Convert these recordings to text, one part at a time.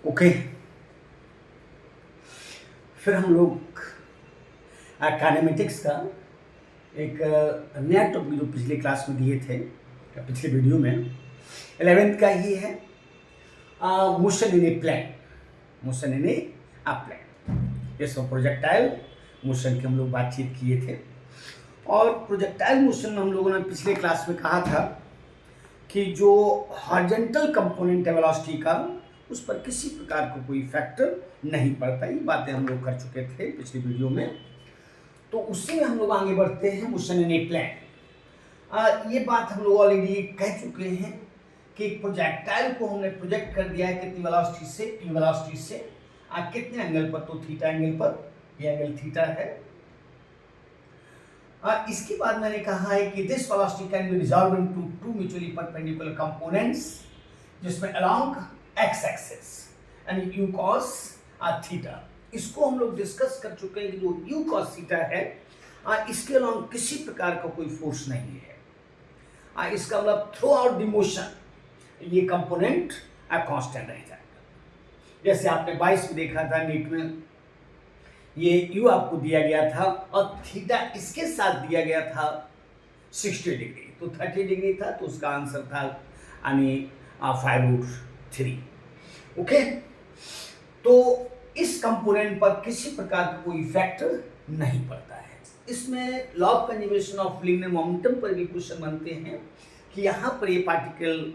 Okay. फिर हम लोग काइनेमेटिक्स का एक नया टॉपिक जो पिछले क्लास में दिए थे, पिछले वीडियो में 11th का ही है, motion in a plane. Motion in a plane, इसमें प्रोजेक्टाइल मोशन की हम लोग बातचीत किए थे। और प्रोजेक्टाइल मोशन में हम लोगों ने पिछले क्लास में कहा था कि जो हॉरिजॉन्टल कंपोनेंट है वेलोसिटी का, उस पर किसी प्रकार का कोई फैक्टर नहीं पड़ता। ये बातें हम लोग कर चुके थे पिछले वीडियो में। तो उसी में हम लोग आगे बढ़ते हैं, मोशन इन ए प्लेन। ये बात हम लोग ऑलरेडी कह चुके हैं कि प्रोजेक्टाइल को हमने प्रोजेक्ट कर दिया है कितनी वेलोसिटी से, टी वेलोसिटी से, कितने एंगल पर, तो थीटा एंगल पर, ये एंगल थीटा है। इसके बाद मैंने कहा है कि this velocity can be resolved into two mutually perpendicular components, जिसमें along x axis and u cos theta. इसको हम लोग डिस्कस कर चुके हैं कि जो यू कॉस थीटा है, इसके अलोंग किसी प्रकार का कोई फोर्स नहीं है। इसका मतलब थ्रू आउट द मोशन ये कंपोनेंट कांस्टेंट रह जाएगा। जैसे आपने 22 में देखा था नीट में, ये u आपको दिया गया था और थीटा इसके साथ दिया गया था 60 डिग्री, तो 30 डिग्री था, तो उसका आंसर था यानी 5√3। ओके, तो इस कंपोनेंट पर किसी प्रकार का कोई इफेक्ट नहीं पड़ता है। इसमें law of conservation of linear momentum पर भी क्वेश्चन बनते हैं कि यहाँ पर ये पार्टिकल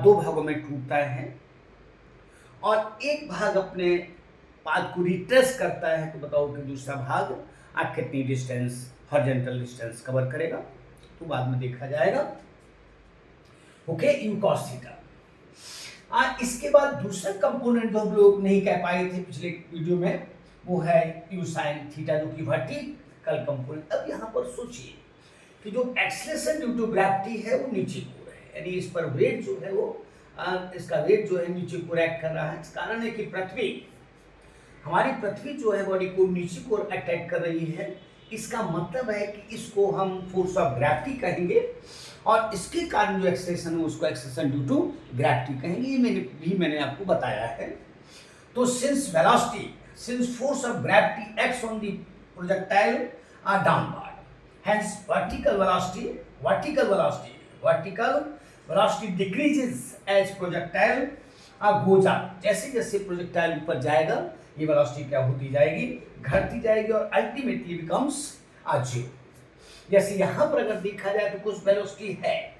दो भागों में टूटता है और एक भाग अपने पाथ को रिट्रेस करता है, तो बताओ कि दूसरा भाग कितनी डिस्टेंस, हॉरिजॉन्टल डिस्टेंस कवर करेगा, तो बाद में देखा जाएगा। Okay, you cos theta. इसके बाद दूसरा कंपोनेंट जो हम लोग नहीं कह पाए थे पिछले वीडियो में, वो है यू साइन थीटा, जो कि वर्टिकल कंपोनेंट। अब यहाँ पर सोचिए कि जो एक्सेलरेशन ड्यू टू ग्रेविटी है वो नीचे की ओर है, यानी इस पर वेट जो है वो इसका वेट जो है नीचे को एक्ट कर रहा है। इस कारण है कि हमारी पृथ्वी जो है बॉडी को नीचे को अटैक कर रही है। इसका मतलब है कि इसको हम फोर्स ऑफ ग्रेविटी कहेंगे और इसके कारण जो एक्सेलरेशन है उसको एक्सेलरेशन ड्यू टू ग्रेविटी कहेंगे। ये मैंने आपको बताया है। तो since force of gravity acts on the projectile downward, hence vertical velocity decreases as projectile goes up. जैसे जैसे प्रोजेक्टाइल ऊपर जाएगा ये वेलोसिटी क्या होती जाएगी, घटती जाएगी और अल्टीमेटली बिकम्स जीरो। जैसे यहाँ पर अगर देखा जाए तो कुछ वेलोसिटी है,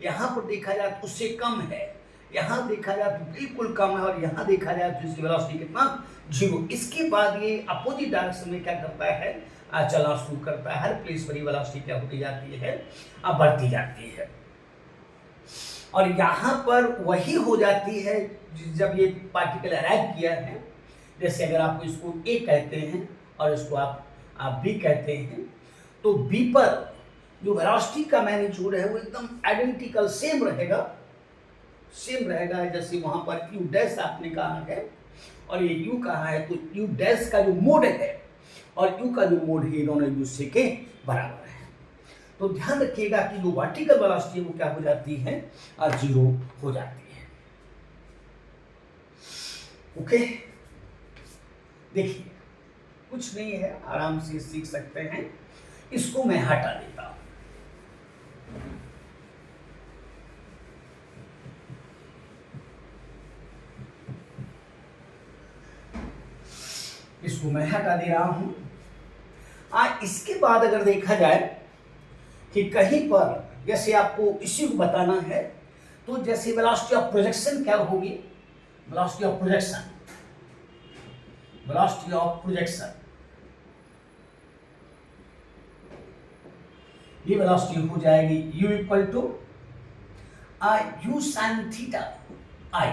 यहाँ पर देखा जाए तो उससे कम है, यहाँ देखा जाए तो बिल्कुल कम है और यहाँ देखा जाए तो इसकी वेलोसिटी कितना, जीरो। इसके बाद ये अपोजिट डायरेक्शन में क्या करता है, चलना शुरू करता है। हर प्लेस पर ये वेलोसिटी क्या होती जाती है, बढ़ती जाती है। और यहाँ पर वही हो जाती है जब ये पार्टिकल अराइव किया है। जैसे अगर आप इसको ए कहते हैं और इसको आप बी कहते हैं, तो बी पर जो वेलोसिटी का मैग्नीट्यूड है वो एकदम आइडेंटिकल सेम रहेगा जैसे वहां पर यू डैश आपने कहा है और ये यू कहा है, तो यू डैश का जो मोड है और यू का जो मोड है दोनों एक दूसरे के बराबर है। तो ध्यान रखिएगा कि जो वर्टिकल वेलोसिटी है वो क्या हो जाती है, जीरो हो जाती है। ओके, देखिए कुछ नहीं है, आराम से सीख सकते हैं। इसको मैं हटा देता हूं, इसको मैं हटा दे रहा हूं। इसके बाद अगर देखा जाए कि कहीं पर जैसे आपको इसी को बताना है, तो जैसे वेलोसिटी ऑफ प्रोजेक्शन क्या होगी, वेलोसिटी ऑफ प्रोजेक्शन ये वेलोसिटी हो जाएगी u equal to u sine theta i,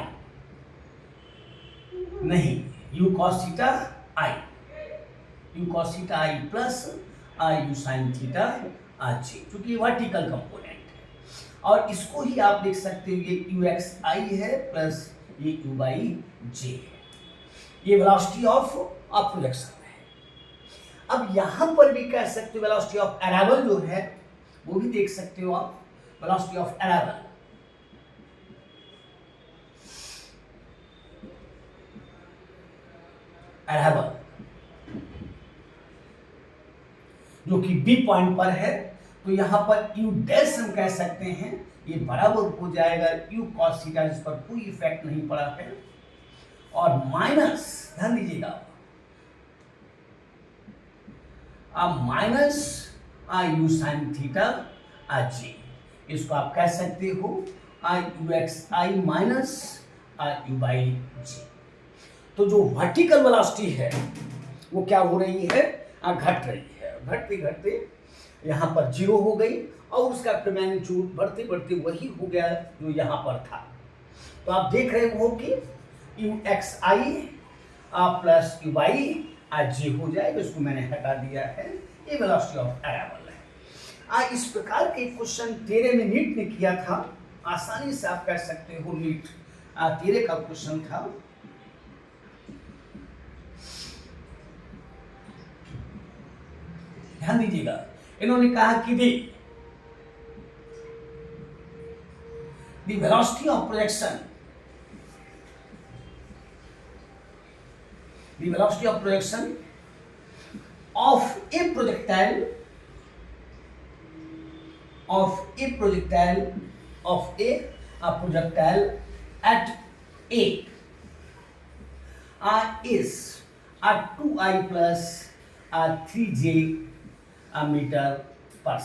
नहीं u cos theta i, plus u sine theta j, क्योंकि वर्टिकल कंपोनेंट है। और इसको ही आप देख सकते हो, ये यू एक्स आई है प्लस ये यू बाई जे है। ये वेलोसिटी ऑफ प्रोजेक्शन है। अब यहां पर भी कह सकते हो वेलोसिटी ऑफ अराइवल जो है वो भी देख सकते हो आप, वेलोसिटी ऑफ अराइवल अराइवल जो कि बी पॉइंट पर है, तो यहां पर यू डैश हम कह सकते हैं, ये बराबर हो जाएगा यू कॉस थीटा, जिस पर कोई इफेक्ट नहीं पड़ा है, और माइनस, ध्यान दीजिएगा, minus u sine theta j, इसको आप कह सकते हो u x i minus u y j. तो जो वर्टिकल वेलोसिटी है वो क्या हो रही है, घट रही है, घटते घटते यहाँ पर जीरो हो गई, और उसका मैग्नीट्यूड बढ़ते बढ़ते वही हो गया जो यहाँ पर था। तो आप देख रहे हो कि u x i plus u y j हो जाएगा, इसको मैंने हटा दिया है, ये वेलोसिटी ऑफ अराइवल है। इस प्रकार के क्वेश्चन 13 में नीट ने किया था, आसानी से आप कह सकते हो नीट 13 का क्वेश्चन था। ध्यान दीजिएगा, इन्होंने कहा कि the velocity of projection, the velocity of projection of a projectile at A is 2I plus 3J meter पर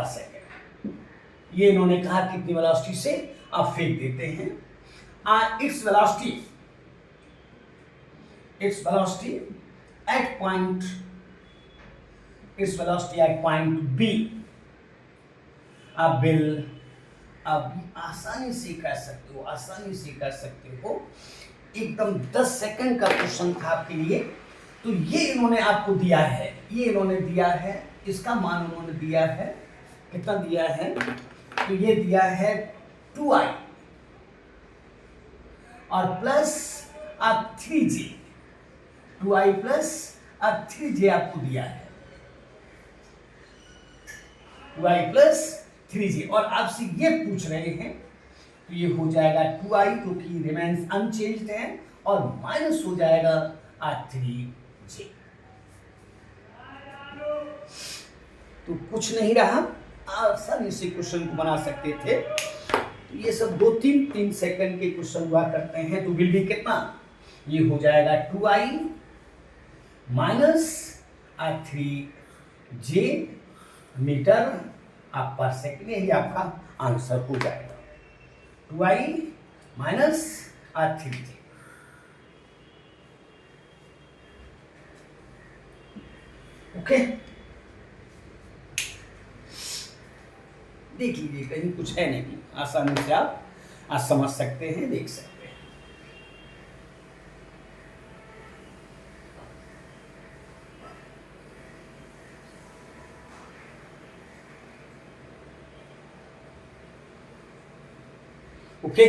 सेकेंड। ये इन्होंने कहा कितनी वेलोसिटी से आप फेंक देते हैं। Its velocity at point B will, आप आसानी से कह सकते हो, एकदम 10 सेकंड का क्वेश्चन था आपके लिए। तो ये इन्होंने आपको दिया है, इसका मान उन्होंने दिया है, कितना दिया है, तो ये दिया है 2i और plus 3j, 2i plus 3j आपको दिया है, 2i प्लस 3j, और आपसे ये पूछ रहे हैं, तो ये हो जाएगा 2i जो कि रिमेन्स अनचेंज्ड है, और माइनस हो जाएगा 3j। तो कुछ नहीं रहा, आसानी से क्वेश्चन को बना सकते थे। तो ये सब 2-3 सेकंड के क्वेश्चन हुआ करते हैं। तो विल बी कितना, ये हो जाएगा 2i माइनस 3j मीटर पर सेकंड, यही आपका आंसर हो जाएगा, 2i माइनस 3j। ओके, देख लीजिए, कहीं कुछ है नहीं, आसानी से आप समझ सकते हैं, देख सकते हैं। ओके,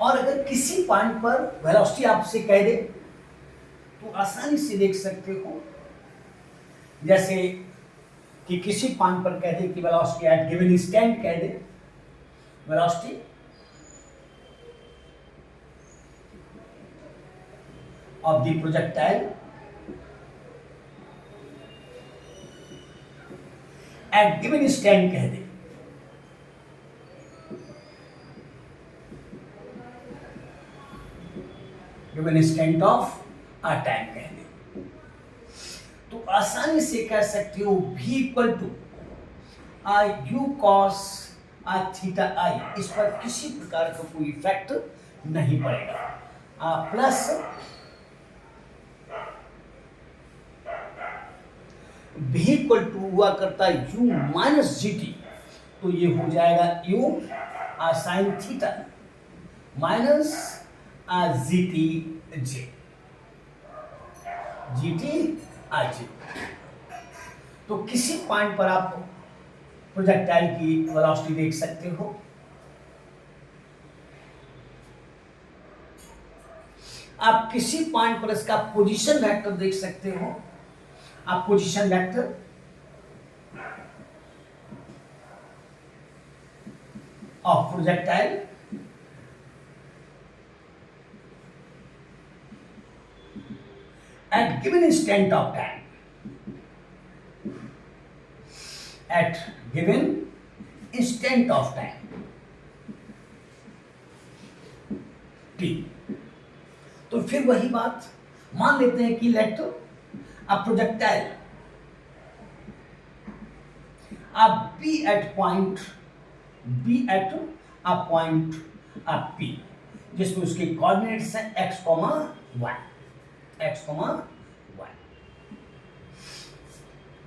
और अगर किसी पॉइंट पर वेलोसिटी आपसे कह दे तो आसानी से देख सकते हो, जैसे कि किसी पॉइंट पर कह दे कि वेलोसिटी एट गिवन इंस्टेंट, कह दे velocity of the projectile at given instant, कह दे गिवन इंस्टेंट ऑफ टाइम, कह दे। तो आसानी से कह सकते हो v equal to u cos theta i, इस पर किसी प्रकार का कोई इफेक्ट नहीं पड़ेगा, प्लस v इक्वल टू हुआ करता है u माइनस जी टी, तो ये हो जाएगा u sine theta minus g t j, g t g. तो किसी पॉइंट पर आप प्रोजेक्टाइल की वेलोसिटी देख सकते हो, आप किसी पॉइंट पर इसका पोजीशन वेक्टर देख सकते हो, आप position vector projectile at given instant of time, at given instant of time t। तो फिर वही बात मान लेते हैं कि let a projectile be at point P, जिसमें उसके कोऑर्डिनेट्स हैं x, y।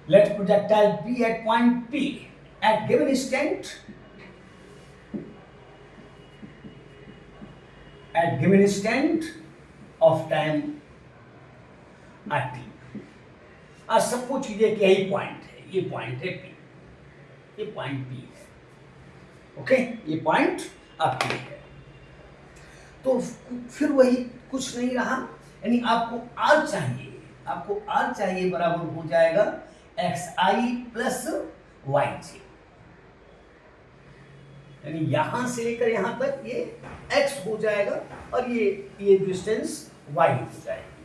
Let projectile be at point P at given instant of time at t। आज सबको कीजिए कि यही पॉइंट है, ये पॉइंट है P, ये पॉइंट P है। ओके, ये पॉइंट अब P है। तो फिर वही कुछ नहीं रहा, यानी आपको R चाहिए बराबर हो जाएगा xi प्लस yj, यानी यहां से लेकर यहां तक ये x हो जाएगा और ये डिस्टेंस y हो जाएगी,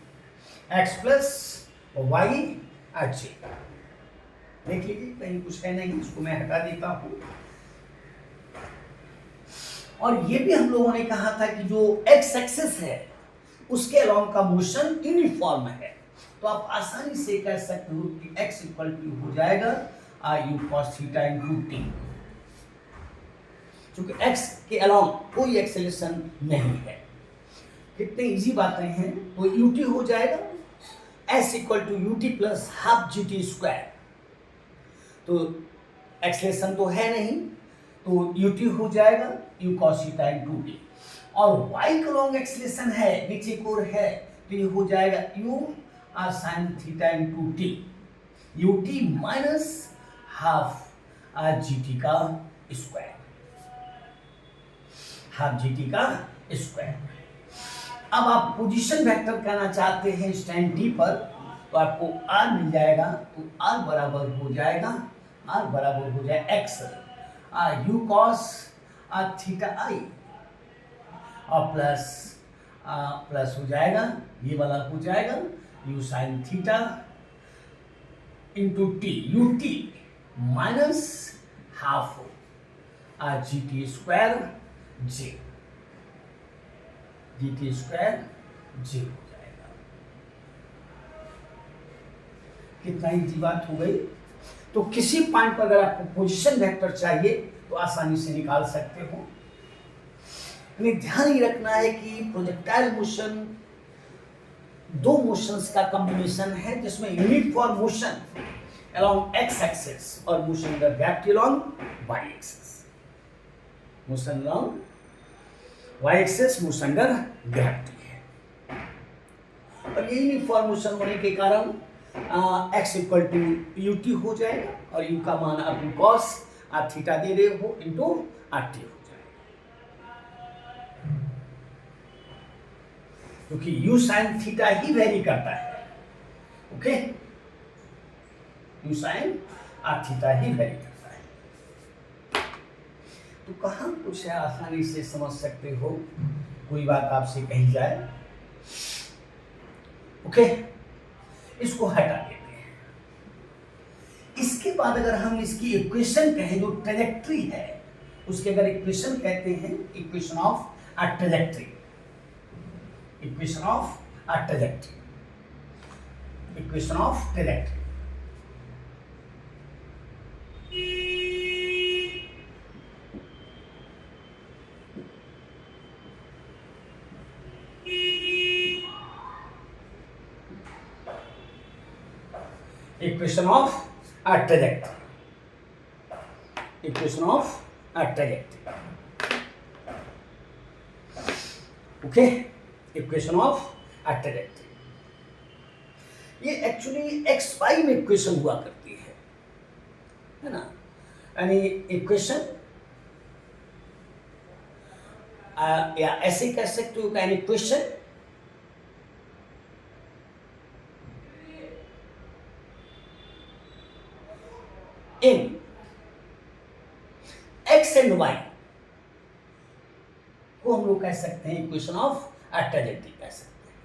x प्लस y j। देख लीजिए कहीं कुछ है नहीं, इसको मैं हटा देता हूं। और ये भी हम लोगों ने कहा था कि जो x एक्सिस है उसके अलोंग का मोशन यूनिफॉर्म है, तो आप आसानी से कह सकते हो कि x इक्वल टू हो जाएगा u cos theta into T, क्योंकि x के अलोंग कोई एक्सेलरेशन नहीं है। कितनी इजी बातें हैं। तो ut हो जाएगा s equal to ut plus half gt square, तो एक्सेलरेशन तो है नहीं, तो ut हो जाएगा u cos theta into T, और y का लॉन्ग एक्सेलरेशन है, नीचे की ओर है, तो ये हो जाएगा u sin theta into T, ut minus half gt का स्क्वायर, अब आप पोजीशन वेक्टर कहना चाहते हैं स्टैंड डी पर, तो आपको r मिल जाएगा, तो r बराबर हो जाएगा x u cos theta i, और प्लस हो जाएगा, ये वाला हो जाएगा u sin theta into T, ut minus half gt square j हो जाएगा। कितना इजी बात हो गई। तो किसी पॉइंट पर अगर आपको पोजीशन वेक्टर चाहिए तो आसानी से निकाल सकते हो। ध्यान ही रखना है कि प्रोजेक्टाइल मोशन दो मोशंस का कॉम्बिनेशन है, जिसमें uniform motion along x axis और motion under gravity along y axis, motion along y axis, motion under gravity है। और ये यूनिफॉर्म मोशन होने के कारण x इक्वल टू ut हो जाएगा, और u का मान आप cos थीटा दे रहे हो इंटू rt हो जाएगा, क्योंकि u sin थीटा ही वेरी करता है। ओके, u sin थीटा ही वेरी करता है। तो कहाँ कुछ है, आसानी से समझ सकते हो, कोई बात आपसे कही जाए। ओके, इसको हटा देते हैं। इसके बाद अगर हम इसकी इक्वेशन कहें, जो ट्रेजेक्ट्री है उसके अगर इक्वेशन कहते हैं, equation of trajectory, equation of trajectory. Equation of trajectory. Okay, equation of trajectory. ये एक्चुअली xy में इक्वेशन हुआ करती है ना, यानी इक्वेशन या ऐसे कह सकते हो, an equation in x and y को हम लोग कह सकते हैं इक्वेशन ऑफ ट्रेजेक्टरी कह सकते हैं।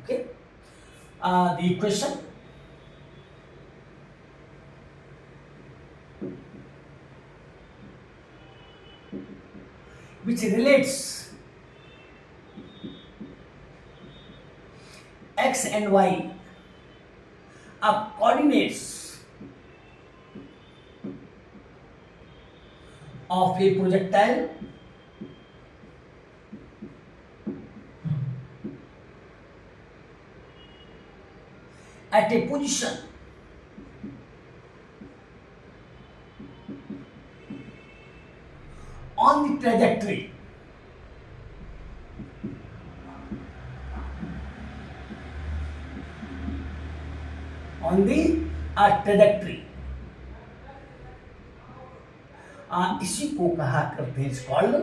Okay, the equation which relates x and y are coordinates of a projectile at a position on the trajectory trajectory। इसी को कहा करते हैं called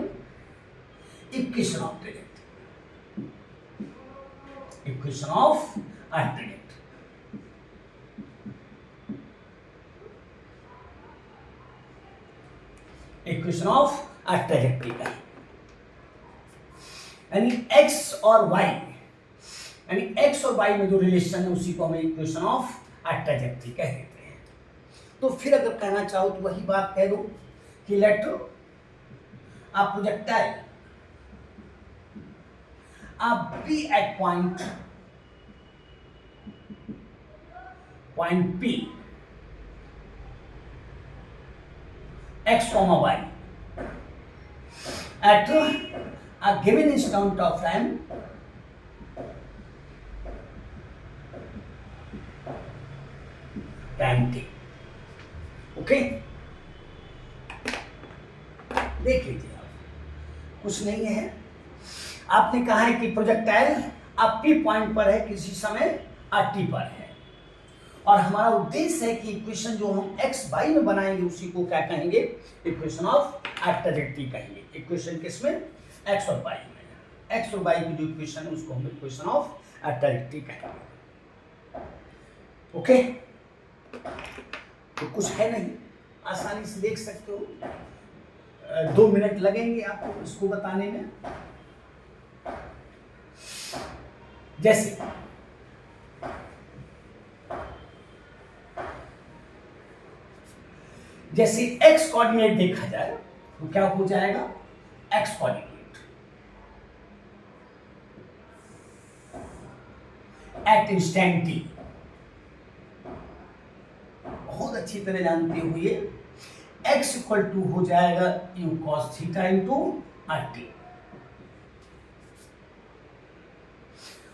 equation of trajectory, equation of trajectory. Equation of trajectory का यानी एक्स और Y, यानी x और वाई में जो रिलेशन है उसी को हम इक्वेशन ऑफ ट्रेजेक्टरी कह देते हैं। तो फिर अगर कहना चाहो तो वही बात कह दो कि late a projectile be at point P x comma y at a given instant of time t। Okay, देख लीजिए आप, कुछ नहीं है। आपने कहा है कि प्रोजेक्टाइल अब पी पॉइंट पर है, किसी समय टी पर है, और हमारा उद्देश्य है कि इक्वेशन जो हम एक्स वाई में बनाएंगे उसी को क्या कहेंगे, इक्वेशन ऑफ ट्रेजेक्टरी कहेंगे। इक्वेशन किसमें, एक्स और वाई में। एक्स और वाई की जो इक्वेशन है उसको हम इक्वेशन ऑफ ट्रेजेक्टरी कहेंगे। ओके, तो कुछ है नहीं, आसानी से देख सकते हो। 2 मिनट लगेंगे आपको इसको बताने में। जैसे जैसे एक्स कोऑर्डिनेट देखा जाए तो क्या हो जाएगा, X coordinate at instant T, बहुत अच्छी तरह जानते हुए x इक्वल टू हो जाएगा u cos theta into rt,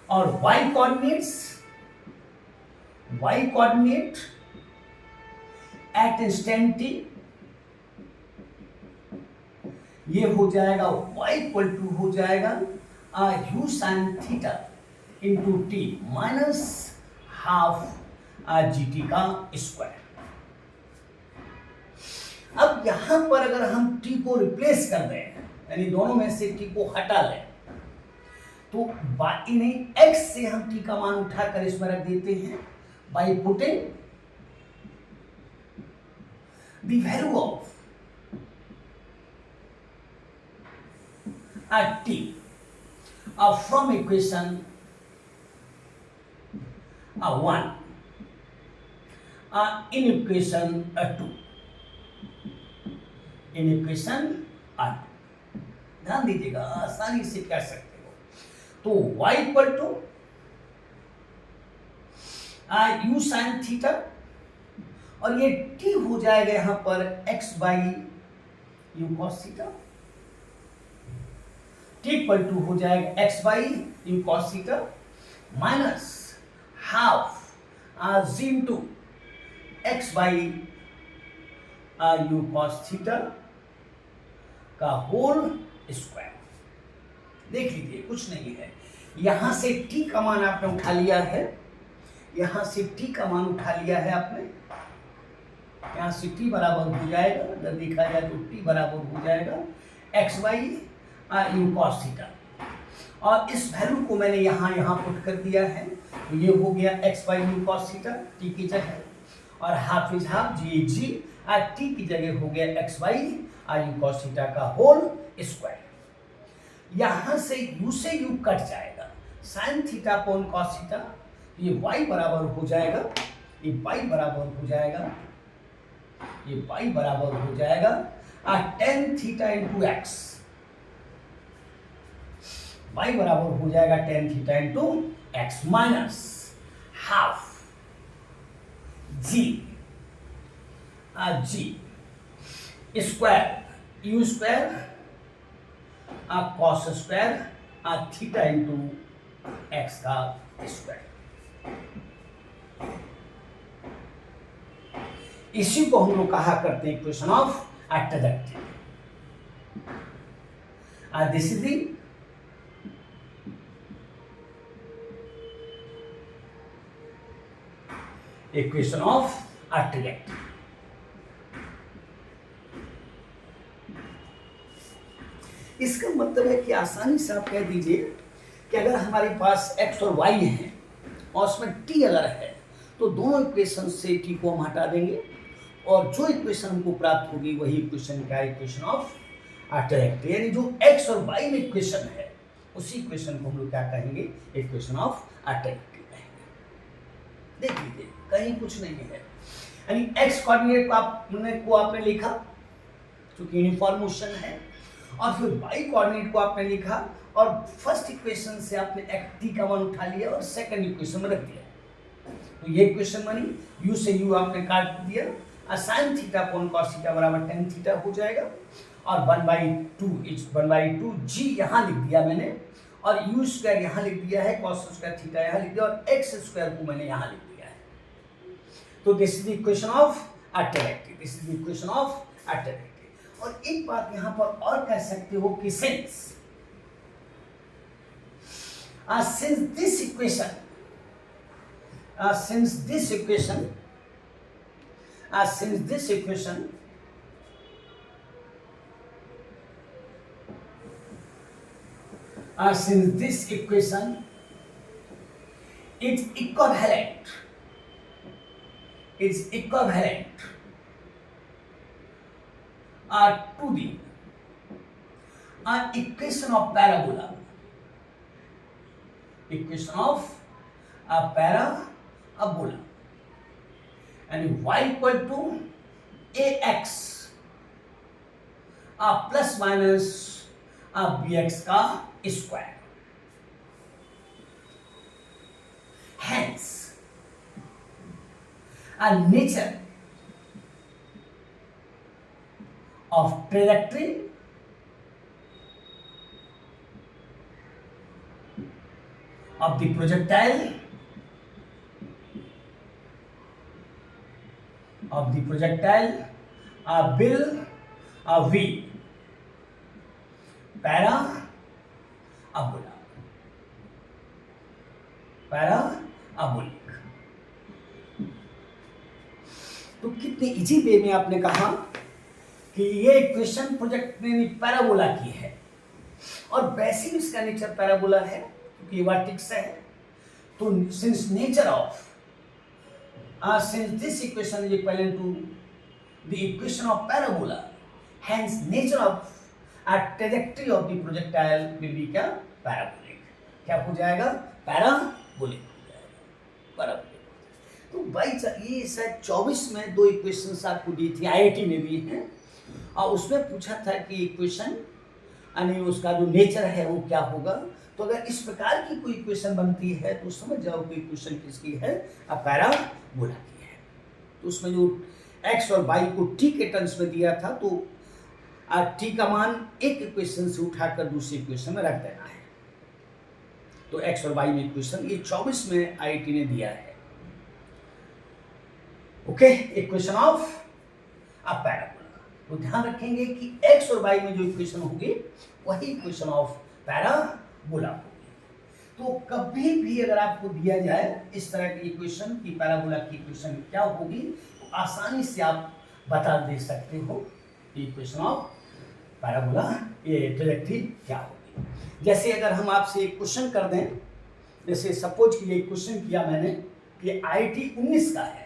और y coordinate at instant t ये हो जाएगा y इक्वल टू हो जाएगा u sin theta into T minus half gt का स्क्वायर। अब यहां पर अगर हम t को रिप्लेस कर दें, यानी दोनों में से t को हटा लें, तो बाकी नहीं x से हम t का मान उठाकर इसमें रख देते हैं by putting the value of t from equation 1 in equation 2, in equation 2 ध्यान दीजिएगा, आसानी से कर सकते हो। तो y equal to u sin theta, और ये t हो जाएगा यहां पर x by u cos theta, t equal to हो जाएगा x by u cos theta minus half z into x by u cos theta का होल स्क्वायर। देख लीजिए, कुछ नहीं है, यहां से t का मान आपने उठा लिया है, यहां से t का मान उठा लिया है आपने, यहां से t बराबर हो जाएगा, अगर देखा जाए तो t बराबर हो जाएगा x by u cos theta, और इस वैल्यू को मैंने यहां पुट कर दिया है, तो ये हो गया x by u cos theta t की जगह, और half is half, G G T की जगह हो गया x बाई यू कॉस थीटा का होल स्क्वायर। यहां से यू कट जाएगा, sine theta upon cos theta, ये y बराबर हो जाएगा, ये y बराबर हो जाएगा, ये y बराबर हो जाएगा tan theta into X, y बराबर हो जाएगा tan theta into X minus half G square U square cos square theta into x का स्क्वायर। इसी को हम लोग कहा करते हैं equation of trajectory. This is the equation of trajectory. इसका मतलब है कि आसानी से आप कह दीजिए कि अगर हमारे पास x और y है और उसमें t अगर है तो दोनों इक्वेशन से t को हम हटा देंगे और जो इक्वेशन हमको प्राप्त होगी वही इक्वेशन क्या, इक्वेशन ऑफ ट्रैजेक्टरी। यानी जो x और y में इक्वेशन है उसी इक्वेशन को हम लोग क्या कहेंगे, इक्वेशन ऑफ ट्रैजेक्टरी कहेंगे। देख लीजिए कहीं कुछ नहीं है, यानी x कोऑर्डिनेट को आपने लिखा क्योंकि यूनिफॉर्म मोशन है, और फिर y कोऑर्डिनेट को आपने लिखा और फर्स्ट इक्वेशन से आपने t का मान उठा लिया और सेकंड इक्वेशन में रख दिया। तो ये इक्वेशन बनी, u से u आपने काट दिया, sin theta upon cos theta बराबर tan थीटा हो जाएगा, और 1/2 g यहाँ लिख दिया मैंने, और u स्क्वायर यहाँ लिख दिया है, cos स्क्वायर थीटा यहाँ लिख दिया, और x स्क्वायर को मैंने यहाँ लिख दिया है। तो this is the equation of trajectory, this is the equation of trajectory. और एक बात यहां पर और कह सकते हो कि since this equation is equivalent to the equation of parabola, and y equal to ax plus minus bx का square. Hence nature of trajectory of the projectile will be parabolic। तो कितने इजी वे में आपने कहा कि ये equation project ने parabola की है, और वैसे भी इसका नेचर पैराबोला है क्योंकि वर्टिक्स है। तो since this equation is equivalent to the equation of parabola, hence nature of a trajectory of the projectile will be क्या, parabolic। क्या हो जाएगा, पैराबोलिक हो जाएगा, पैराबोलिक। तो भाई ये शायद 24 में दो इक्वेशंस आपको दी थी, IIT में भी हैं, और उसमें पूछा था कि इक्वेशन यानी उसका जो नेचर है वो क्या होगा। तो अगर इस प्रकार की कोई इक्वेशन बनती है तो समझ जाओ कि इक्वेशन किसकी है, पैराबोला की है। तो उसमें जो x और y को t के टर्म्स में दिया था, तो t का मान एक इक्वेशन से उठाकर दूसरी इक्वेशन में रख देना है। तो x और y में इक्वेशन ये 24 में IIT ने दिया है। Okay, equation of parabola. तो ध्यान रखेंगे कि x और y में जो इक्वेशन होगी वही इक्वेशन ऑफ पैराबोला होगी। तो कभी भी अगर आपको दिया जाए इस तरह की इक्वेशन की पैराबोला की इक्वेशन क्या होगी, तो आसानी से आप बता दे सकते हो कि इक्वेशन ऑफ पैराबोला ये ट्रैजेक्टरी क्या होगी। जैसे अगर हम आपसे एक क्वेश्चन कर दें, जैसे सपोज कि ये क्वेश्चन किया मैंने कि IIT 19 का है,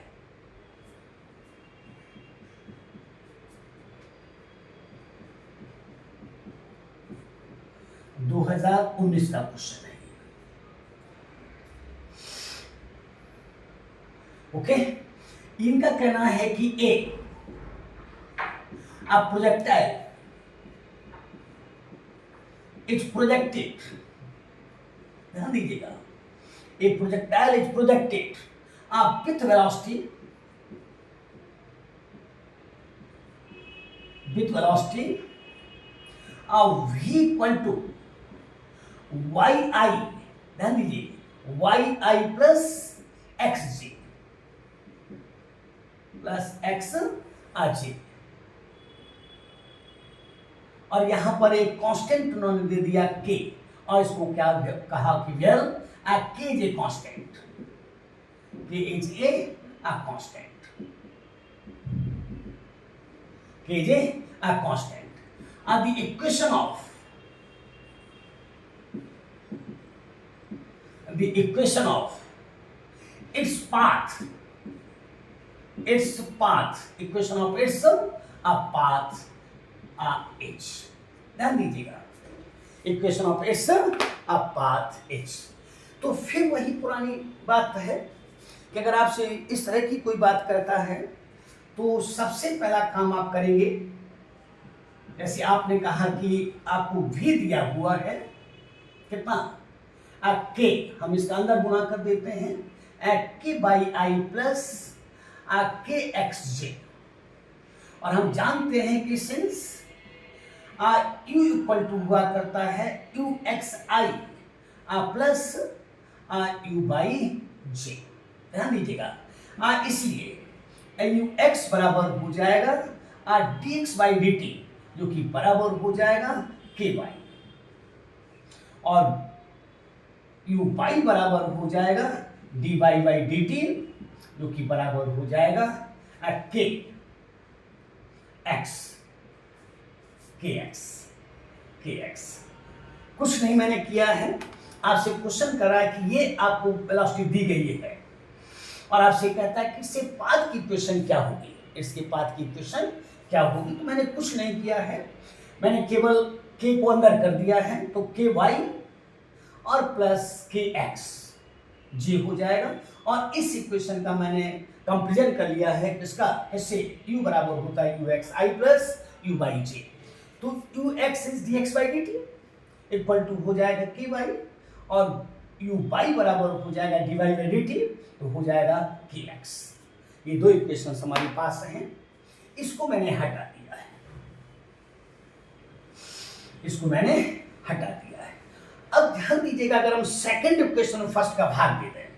2019 का क्वेश्चन है। ओके, इनका कहना है कि ए प्रोजेक्टाइल इट्स प्रोजेक्टेड, ध्यान दीजिएगा, a projectile is projected with velocity v equal to yi, ध्यान दीजिए, yi plus xg plus xg, और यहां पर एक कांस्टेंट उन्होंने दे दिया k, और इसको क्या कहा कि well k is a constant, k is a constant, k is a constant. The equation of its path, equation of its path h, ध्यान दीजिएगा, equation of its path h। तो फिर वही पुरानी बात है कि अगर आपसे इस तरह की कोई बात करता है तो सबसे पहला काम आप करेंगे, जैसे आपने कहा कि आपको v दिया हुआ है कितना k, हम इसका अंदर गुणा कर देते हैं k y i plus k x j, और हम जानते हैं कि सिंस u इक्वल टू हुआ करता है u x i plus u y j, ध्यान दीजिएगा, इसलिए u एक्स बराबर हो जाएगा dx बाई dt, जो कि बराबर हो जाएगा ky, और u बाई बराबर हो जाएगा dy बाई dt, जो कि बराबर हो जाएगा kx। कुछ नहीं मैंने किया है, आपसे क्वेश्चन कर रहा है कि ये आपको वेलोसिटी दी गई है, और आपसे कहता है कि इससे पाथ की इक्वेशन क्या होगी, इसके पाथ की इक्वेशन क्या होगी। तो मैंने कुछ नहीं किया है, मैंने केवल k को अंदर कर दिया है, तो ky और प्लस kx g हो जाएगा, और इस इक्वेशन का मैंने कंपेरिजन कर लिया है, इसका इससे u बराबर होता है u x i plus u y j, तो u x is dx by dt equal to हो जाएगा ky, और u बाई बराबर हो जाएगा dy बाई dt, तो हो जाएगा kx। ये दो इक्वेशन हमारे पास हैं, इसको मैंने हटा दिया है, इसको मैंने हटा दिया है। अब ध्यान दीजिएगा, अगर हम सेकंड इक्वेशन में फर्स्ट का भाग दे दें,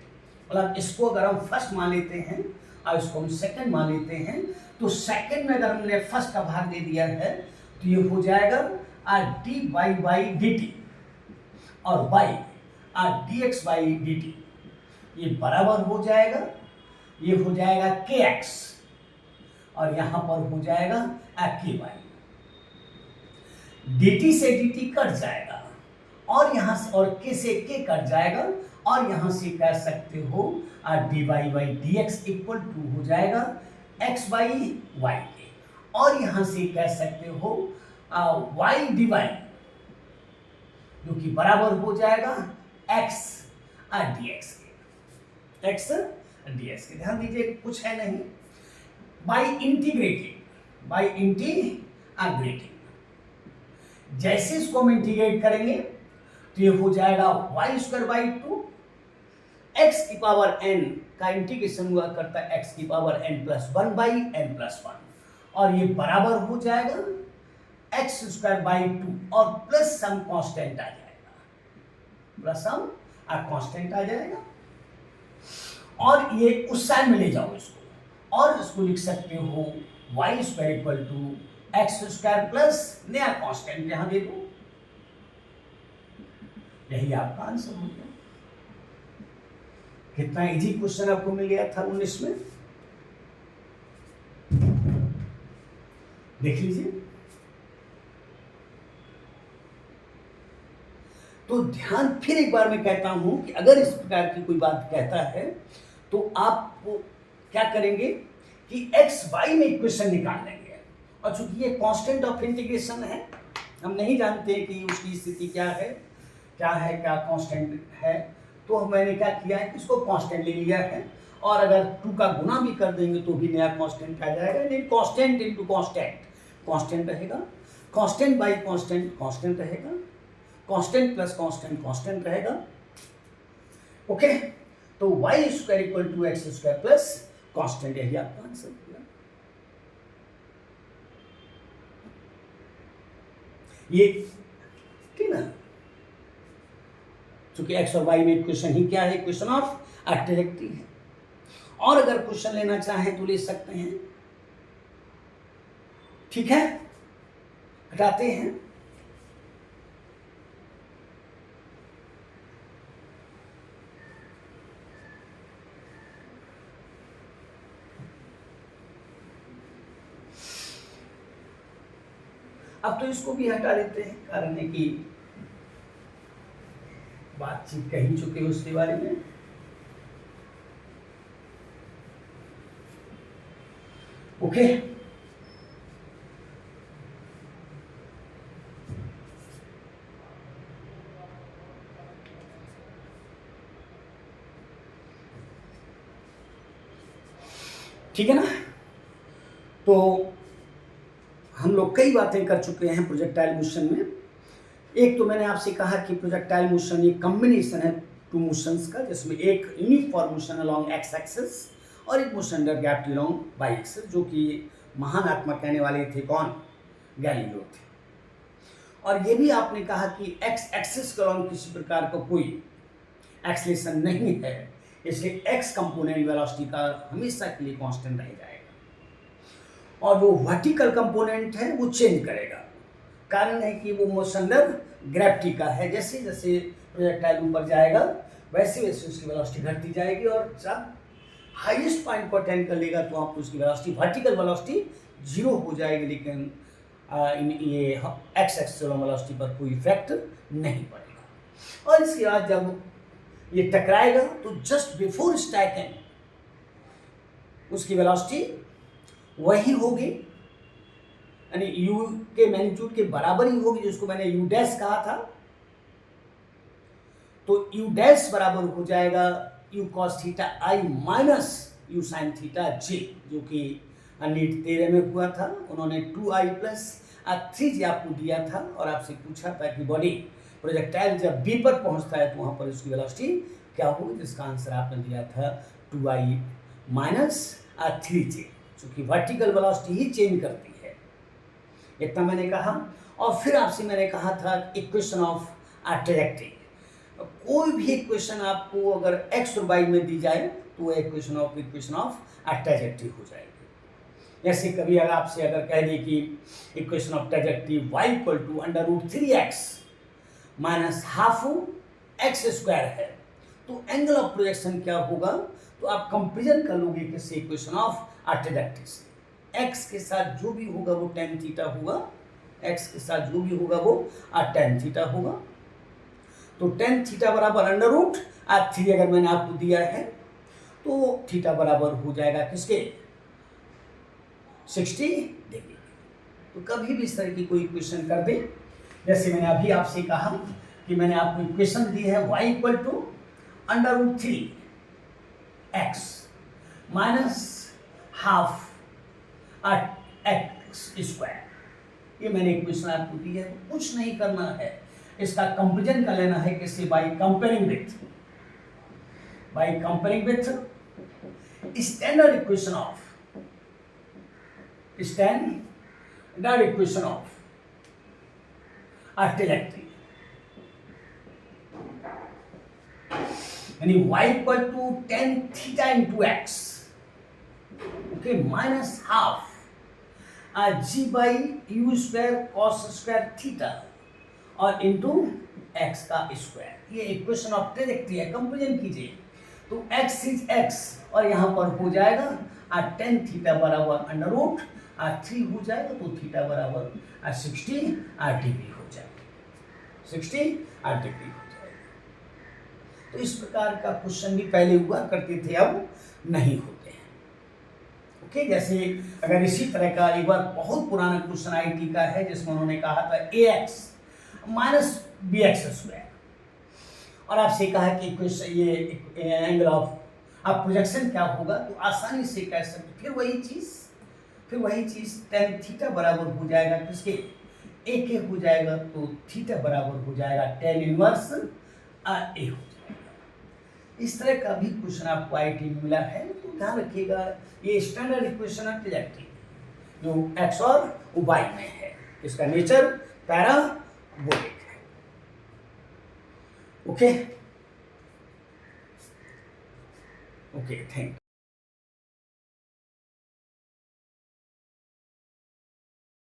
मतलब इसको अगर हम फर्स्ट मान लेते हैं और इसको हम सेकंड मान लेते हैं, तो सेकंड में अगर हमने फर्स्ट का भाग दे दिया है तो ये हो जाएगा dy बाई dt और बाई dx बाई dt, ये बराबर हो जाएगा, ये हो जाएगा kx, और यहां पर हो जाएगा ky, dt से dt कट जाएगा, और यहां से और k से k कट जाएगा, और यहां से कह सकते हो dy by dx equal to हो जाएगा x बाई y के, और यहां से कह सकते हो y dy, जो कि बराबर हो जाएगा x dx के, x dx के। ध्यान दीजिए, कुछ है नहीं, बाई इंटीग्रेटिंग, जैसे इसको हम इंटीग्रेट करेंगे तो ये हो जाएगा वाई स्क्वायर बाई 2, एक्स की पावर n का इंटीग्रेशन हुआ करता है x की power n plus 1 by n plus 1, और ये बराबर हो जाएगा एक्स स्क्वायर बाई 2, और प्लस सम कांस्टेंट आ जाएगा, प्लस सम कांस्टेंट आ जाएगा, और ये उस साइड में ले जाओ इसको, और इसको लिख सकते हो y square equal to x square plus नया कांस्टेंट यहां दे दो, यही आपका आंसर हो गया। कितना इजी क्वेश्चन आपको मिल गया था 19 में, देख लीजिए। तो ध्यान फिर एक बार मैं कहता हूं कि अगर इस प्रकार की कोई बात कहता है तो आपको क्या करेंगे कि एक्स वाई में इक्वेशन निकाल लेंगे, और चूंकि ये कांस्टेंट ऑफ इंटीग्रेशन है, हम नहीं जानते कि उसकी स्थिति क्या है, क्या है, क्या कांस्टेंट है, तो मैंने क्या किया है कि इसको कांस्टेंट ले लिया है, और अगर 2 का गुना भी कर देंगे तो भी नया कांस्टेंट आ जाएगा, नहीं कांस्टेंट इनटू कांस्टेंट कांस्टेंट रहेगा, कांस्टेंट बाई कांस्टेंट कांस्टेंट रहेगा, कांस्टेंट प्लस कांस्टेंट कांस्टेंट रहेगा। ओके, तो y square equal to x square plus constant, यही आपका आंसर होगा। ये ठीक ना, क्योंकि एक्स और वाई में इक्वेशन ही क्या है, इक्वेशन ऑफ ट्रैजेक्टरी है। और अगर क्वेश्चन लेना चाहें तो ले सकते हैं, ठीक है, हटाते हैं। अब तो इसको भी हटा देते हैं, कारण है कि बातचीत कह ही चुके उसके बारे में। ओके, ठीक है ना। तो हम लोग कई बातें कर चुके हैं प्रोजेक्टाइल मोशन में। एक तो मैंने आपसे कहा कि प्रोजेक्टाइल मोशन एक कॉम्बिनेशन है टू मोशंस का, जिसमें एक uniform motion along x axis और एक motion under gravity along y axis, जो कि महान आत्मा कहने वाले थे कौन, गैलीलियो थे। और ये भी आपने कहा कि एक्स एक्सिस के अलोंग किसी प्रकार का कोई एक्सलेशन नहीं है, इसलिए एक्स कंपोनेंट वेलोसिटी का हमेशा के लिए कांस्टेंट रह जाएगा, और वो वर्टिकल कंपोनेंट है वो चेंज करेगा। कारण है कि वो मोशन अंडर ग्रेविटी का है, जैसे जैसे प्रोजेक्टाइल ऊपर जाएगा वैसे वैसे उसकी वेलोसिटी घटती जाएगी, और जब हाईएस्ट पॉइंट पर अटेंड कर लेगा तो आपको उसकी वेलोसिटी, वर्टिकल वेलोसिटी 0 हो जाएगी, लेकिन ये एक्स एक्सिस वेलोसिटी पर कोई इफेक्ट नहीं पड़ेगा। और इसके बाद जब ये टकराएगा तो जस्ट बिफोर स्ट्राइकिंग उसकी वेलोसिटी वही होगी, यानी u के मैग्नीट्यूड के बराबर ही होगी, जिसको मैंने u डैश कहा था। तो u डैश बराबर हो जाएगा u cos theta i minus u sin theta j, जो कि नीट 13 में हुआ था। उन्होंने 2i प्लस 3j आपको दिया था और आपसे पूछा था कि बॉडी प्रोजेक्टाइल जब b पर पहुंचता है तो वहां पर उसकी वेलोसिटी क्या होगी, जिसका आंसर आपने दिया था 2i माइनस 3j, जो कि वर्टिकल वेलोसिटी ही चेंज करती है। इतना मैंने कहा। और फिर आपसे मैंने कहा था इक्वेशन ऑफ ट्रैजेक्टरी। कोई भी इक्वेशन आपको अगर एक्स और वाई में दी जाए तो वो इक्वेशन ऑफ ट्रैजेक्टरी हो जाएगी। जैसे कभी अगर आपसे अगर कह दें कि equation of trajectory y equal to under root 3x minus half x square है, तो एंगल ऑफ प्रोजेक्शन क्या होगा, तो आप कंपेरिजन कर लोगे किसी इक्वेशन ऑफ ट्रैजेक्टरी से। एक्स के साथ जो भी होगा वो टेन थीटा होगा, एक्स के साथ जो भी होगा वो टेन थीटा होगा। तो टेन थीटा बराबर अंडर रूट 3 अगर मैंने आपको दिया है तो थीटा बराबर हो जाएगा किसके, 60 डिग्री। तो कभी भी इस तरह की कोई इक्वेशन कर दे, जैसे मैंने अभी आपसे कहा कि मैंने आपको इक्वेशन दी है y equal to under root 3x minus half x square, ये मैंने इक्वेशन आपको दी है। तो कुछ नहीं करना है, इसका कंपेरिजन कर लेना है किससे, by comparing with standard equation of trajectory, यानी y equal to tan theta into x, okay, minus half g by u square cos square theta और इंटू एक्स का स्क्वायर। ये इक्वेशन ऑफ ट्रैजेक्टरी है, कंपेरिजन कीजिए। तो x इज x और यहाँ पर हो जाएगा टेन थीटा बराबर अंडर रूट 3 हो जाएगा, तो थीटा बराबर 60 डिग्री हो जाएगा, 60 डिग्री हो जाएगा। तो इस प्रकार का क्वेश्चन भी पहले हुआ करते थे, अब नहीं होते हैं। ओके, जैसे अगर इसी तरह का एक बार बहुत पुराना क्वेश्चन आईटी का है जिसमें उन्होंने कहा था ax माइनस bx स्क्वायर, और आपसे कहा है कि कुछ ये एंगल ऑफ अब प्रोजेक्शन क्या होगा, तो आसानी से कह सकते फिर वही चीज़ टेन थीटा बराबर हो जाएगा किसके, ए के हो जाएगा, तो थीटा बराबर हो जाएगा टेन इनवर्स ए हो जाएगा। इस तरह का भी क्वेश्चन आपको आईटी में मिला है, तो ध्यान रखिएगा ये स्टैंडर्ड इक्वेशन है ट्रैजेक्टरी जो एक्स और वाई में है, इसका नेचर पैराबोलिक है। Okay, thank you.